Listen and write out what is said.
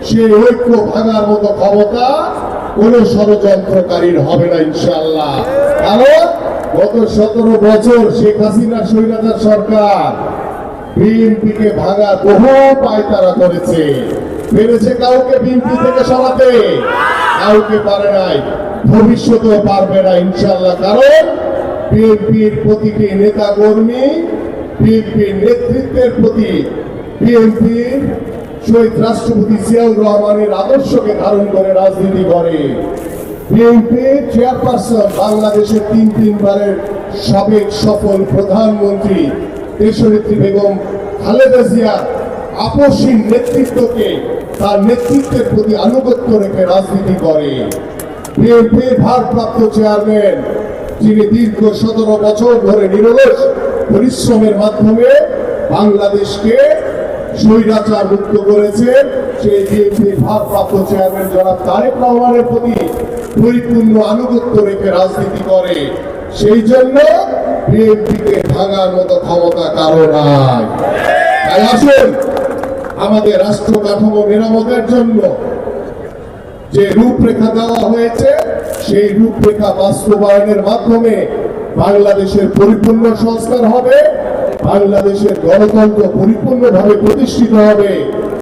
সেই ঐক্য ভাঙার মতো ক্ষমতা কোন ষড়যন্ত্রকারীর হবে না ইনশাআল্লাহ। কারণ গত 17 বছর শেখ হাসিনা স্বৈরাচার সরকার বিএনপিকে ভাঙার বহু পায়তারা করেছে, পেরেছে কাউকে বিএনপি থেকে সরাতে, কাউকে পারে নাই, ভবিষ্যতেও পারবে না ইনশাআল্লাহ। কারণ বিএনপির প্রতিটি নেতা কর্মী বিএনপির নেতৃত্বের প্রতি বিএনপির শহীদ রাষ্ট্রপতি জিয়াউর রহমানের আদর্শকে ধারণ করে রাজনীতি করে। বিএনপি চেয়ারপারসন বাংলাদেশের তিনবারের সাবেক সফল প্রধানমন্ত্রী দেশনেত্রী বেগম খালেদা জিয়া আপসহীন নেতৃত্বকে তার নেতৃত্বের প্রতি আনুগত্য রেখে রাজনীতি করে। বিএনপির ভারপ্রাপ্ত চেয়ারম্যান যিনি দীর্ঘ 17 বছর ধরে নিরলস পরিশ্রমের মাধ্যমে বাংলাদেশকে স্বৈরাচার মুক্ত করেছেন, সেই বিএনপির ভারপ্রাপ্ত চেয়ারম্যান জনাব তারেক রহমানের প্রতি পরিপূর্ণ আনুগত্য রেখে রাজনীতি করে। সেই জন্য বিএনপিকে ভাঙার মতো ক্ষমতা কারো নাই। তাই আসুন, আমাদের রাষ্ট্র কাঠামো মেরামতের জন্য যে রূপরেখা দেওয়া হয়েছে সেই রূপরেখা বাস্তবায়নের মাধ্যমে বাংলাদেশের পরিপূর্ণ সংস্কার হবে, বাংলাদেশের গণতন্ত্র পরিপূর্ণভাবে প্রতিষ্ঠিত হবে।